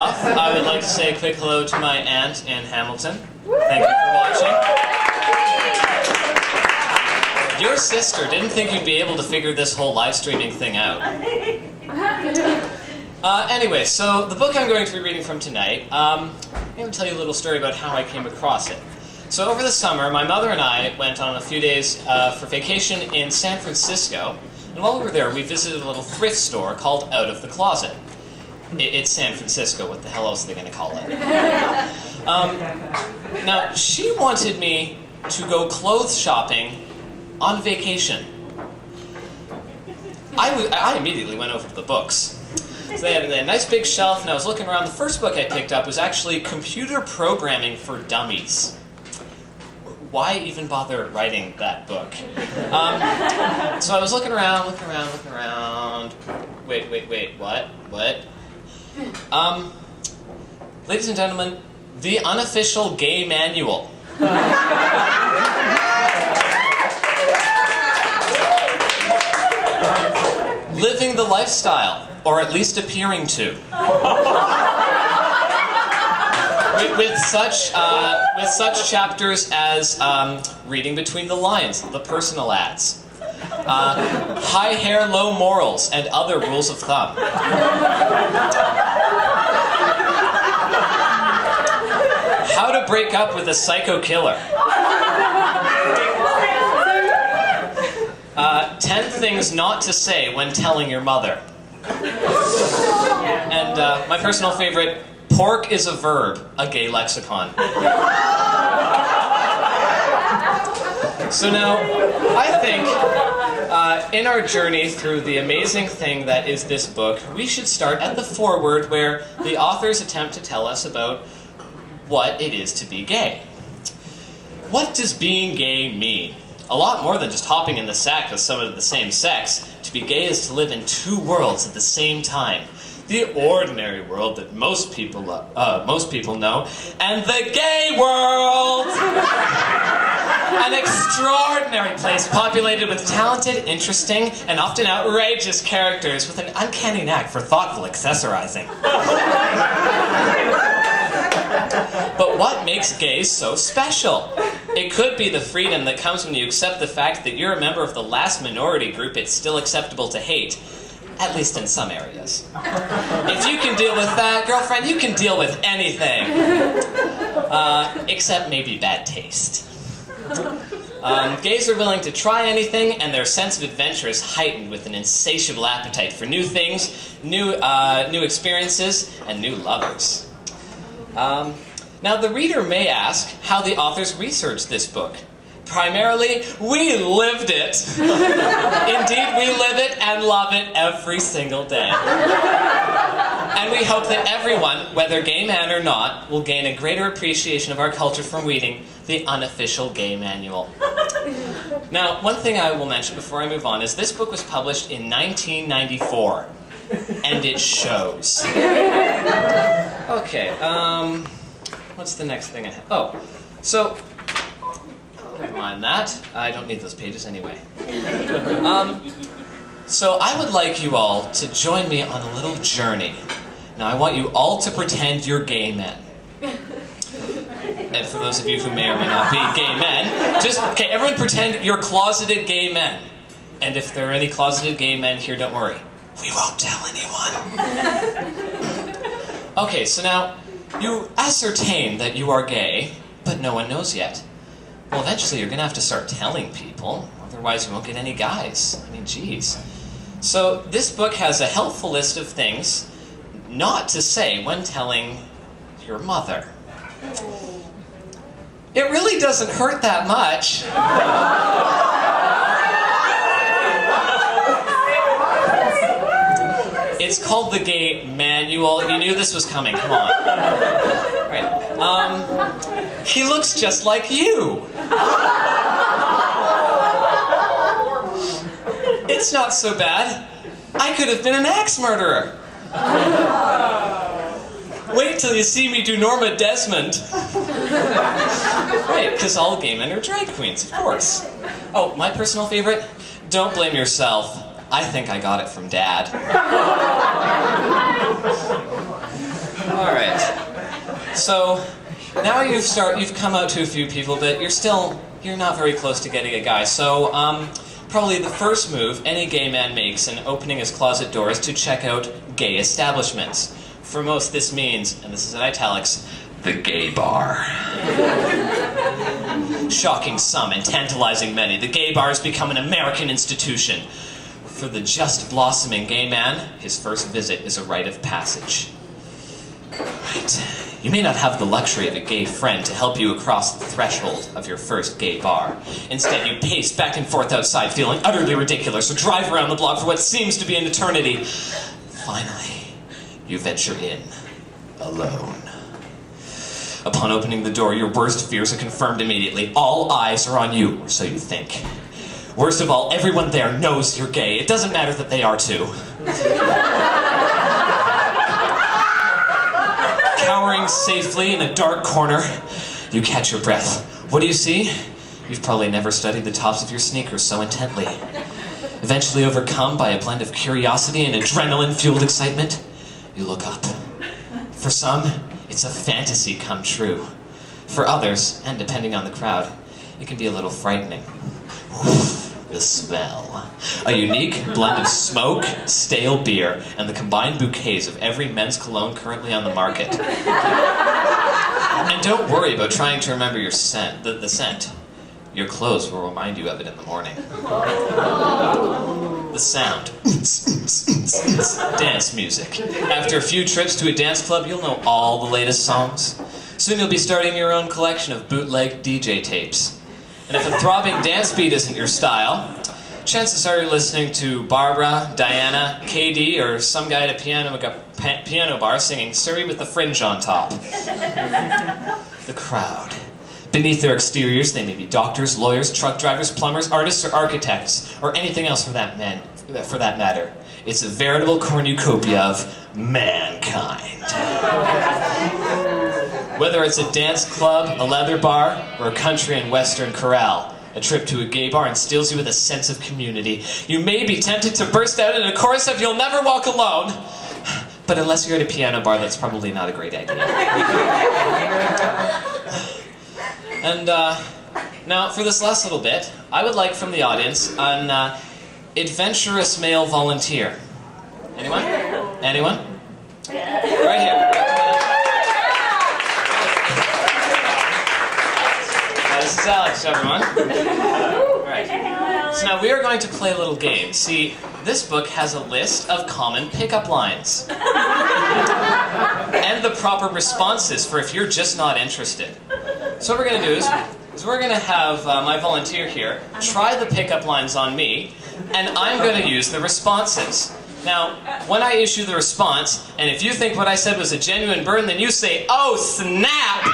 I would like to say a quick hello to my aunt in Hamilton. Thank you for watching. Your sister didn't think you'd be able to figure this whole live streaming thing out. Anyway, so the book I'm going to be reading from tonight, I'm going to tell you a little story about how I came across it. So over the summer, my mother and I went on a few days for vacation in San Francisco, and while we were there, we visited a little thrift store called Out of the Closet. It's San Francisco, what the hell else are they going to call it? Now, she wanted me to go clothes shopping on vacation. I immediately went over to the books. So they had a nice big shelf, and I was looking around. The first book I picked up was actually Computer Programming for Dummies. Why even bother writing that book? So I was looking around. Wait, what? Ladies and gentlemen, the unofficial Gay Manual. Living the lifestyle, or at least appearing to. With such chapters as reading between the lines, the personal ads, high hair, low morals, and other rules of thumb. How to break up with a psycho killer. 10 things not to say when telling your mother. And my personal favorite, pork is a verb, a gay lexicon. So now, I think in our journey through the amazing thing that is this book, we should start at the foreword, where the authors attempt to tell us about what it is to be gay. What does being gay mean? A lot more than just hopping in the sack with someone of the same sex. To be gay is to live in two worlds at the same time. The ordinary world that most people know, and the gay world! An extraordinary place populated with talented, interesting, and often outrageous characters with an uncanny knack for thoughtful accessorizing. But what makes gays so special? It could be the freedom that comes when you accept the fact that you're a member of the last minority group it's still acceptable to hate. At least in some areas. If you can deal with that, girlfriend, you can deal with anything. Except maybe bad taste. Gays are willing to try anything, and their sense of adventure is heightened with an insatiable appetite for new things, new experiences, and new lovers. Now, the reader may ask how the authors researched this book. Primarily, we lived it. Indeed, we live it and love it every single day. And we hope that everyone, whether gay man or not, will gain a greater appreciation of our culture from reading the unofficial Gay Manual. Now, one thing I will mention before I move on is this book was published in 1994. And it shows. Okay, what's the next thing I have? Oh, so... never mind that. I don't need those pages anyway. So I would like you all to join me on a little journey. Now I want you all to pretend you're gay men. And for those of you who may or may not be gay men, okay, everyone pretend you're closeted gay men. And if there are any closeted gay men here, don't worry. We won't tell anyone. Okay, so now you ascertain that you are gay, but no one knows yet. Well, eventually you're going to have to start telling people, otherwise you won't get any guys. I mean, geez. So this book has a helpful list of things not to say when telling your mother. It really doesn't hurt that much. It's called the Gay Manual. You knew this was coming, come on. Right. He looks just like you. It's not so bad. I could have been an axe murderer. Wait till you see me do Norma Desmond. Right, because all gay men are drag queens, of course. Oh, my personal favorite? Don't blame yourself. I think I got it from Dad. All right. So now you've come out to a few people, but you're not very close to getting a guy. So probably the first move any gay man makes in opening his closet door is to check out gay establishments. For most, this means, and this is in italics, the gay bar. Shocking some and tantalizing many, the gay bar has become an American institution. For the just blossoming gay man, his first visit is a rite of passage. Right. You may not have the luxury of a gay friend to help you across the threshold of your first gay bar. Instead, you pace back and forth outside, feeling utterly ridiculous, or drive around the block for what seems to be an eternity. Finally, you venture in, alone. Upon opening the door, your worst fears are confirmed immediately. All eyes are on you, or so you think. Worst of all, everyone there knows you're gay. It doesn't matter that they are too. Cowering safely in a dark corner, you catch your breath. What do you see? You've probably never studied the tops of your sneakers so intently. Eventually overcome by a blend of curiosity and adrenaline-fueled excitement, you look up. For some, it's a fantasy come true. For others, and depending on the crowd, it can be a little frightening. The smell. A unique blend of smoke, stale beer, and the combined bouquets of every men's cologne currently on the market. And don't worry about trying to remember your scent, the scent. Your clothes will remind you of it in the morning. The sound. Dance music. After a few trips to a dance club, you'll know all the latest songs. Soon you'll be starting your own collection of bootleg DJ tapes. And if a throbbing dance beat isn't your style, chances are you're listening to Barbara, Diana, KD, or some guy at a piano bar singing Surrey with the Fringe on top. The crowd. Beneath their exteriors, they may be doctors, lawyers, truck drivers, plumbers, artists, or architects, or anything else for that matter. It's a veritable cornucopia of mankind. Whether it's a dance club, a leather bar, or a country and western corral, a trip to a gay bar instills you with a sense of community. You may be tempted to burst out in a chorus of "You'll Never Walk Alone," but unless you're at a piano bar, that's probably not a great idea. And now, for this last little bit, I would like from the audience an adventurous male volunteer. Anyone? Anyone? Right here. This is Alex, everyone. Alright. So now we are going to play a little game. See, this book has a list of common pickup lines. And the proper responses for if you're just not interested. So what we're going to do is we're going to have my volunteer here try the pickup lines on me, and I'm going to use the responses. Now, when I issue the response, and if you think what I said was a genuine burn, then you say, "Oh, snap!"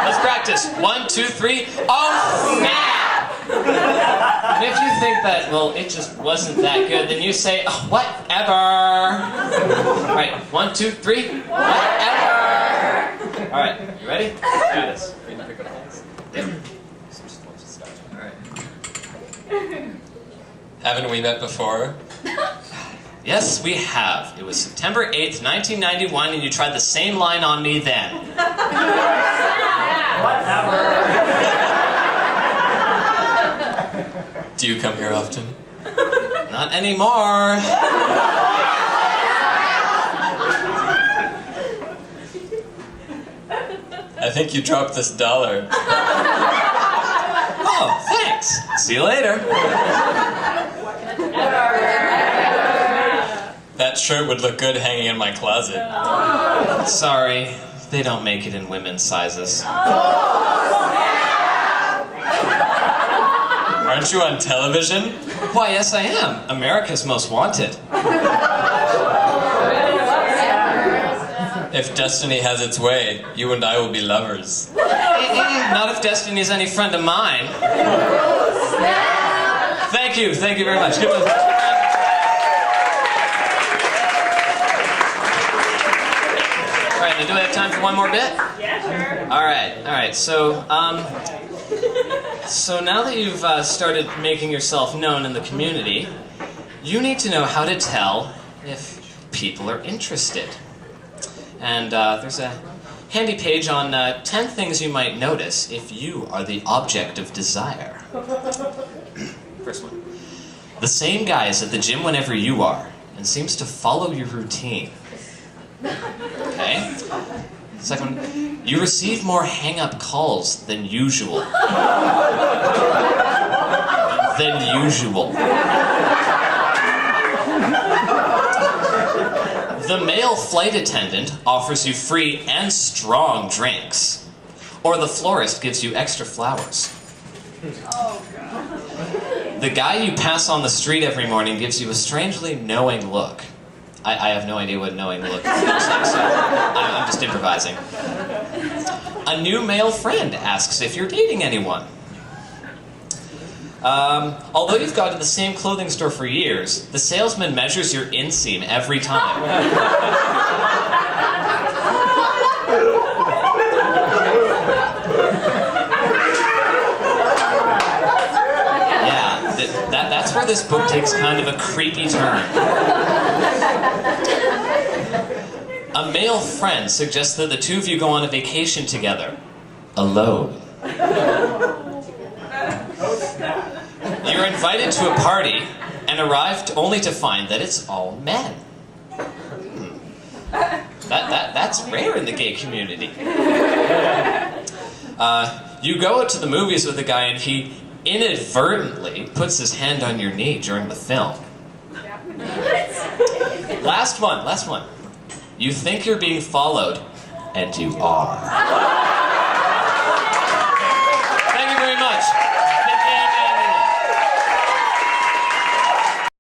Let's practice. 1, 2, 3. Oh, snap! And if you think that, well, it just wasn't that good, then you say, "Oh, whatever." All right, 1, 2, 3. Whatever. All right, you ready? Let's do this. Read the pickup lines. Yep. All right. Haven't we met before? Yes, we have. It was September 8th, 1991, and you tried the same line on me then. Do you come here often? Not anymore. I think you dropped this $1. Oh, thanks. See you later. That shirt would look good hanging in my closet. Sorry, they don't make it in women's sizes. Aren't you on television? Why, yes I am. America's Most Wanted. If destiny has its way, you and I will be lovers. Not if Destiny's any friend of mine. Thank you very much. Give us Alright, now do I have time for one more bit? Yeah, sure. Alright, so now that you've started making yourself known in the community, you need to know how to tell if people are interested. And there's a handy page on 10 things you might notice if you are the object of desire. First one. The same guy is at the gym whenever you are and seems to follow your routine. Okay? Second one. You receive more hang-up calls than usual. The male flight attendant offers you free and strong drinks. Or the florist gives you extra flowers. Oh, God. The guy you pass on the street every morning gives you a strangely knowing look. I have no idea what knowing look looks like, so I'm just improvising. A new male friend asks if you're dating anyone. Although you've gone to the same clothing store for years, the salesman measures your inseam every time. Yeah, that's where this book takes kind of a creepy turn. A male friend suggests that the two of you go on a vacation together, alone. You're invited to a party and arrived only to find that it's all men. That's rare in the gay community. You go out to the movies with a guy and he inadvertently puts his hand on your knee during the film. Last one. You think you're being followed, and you are.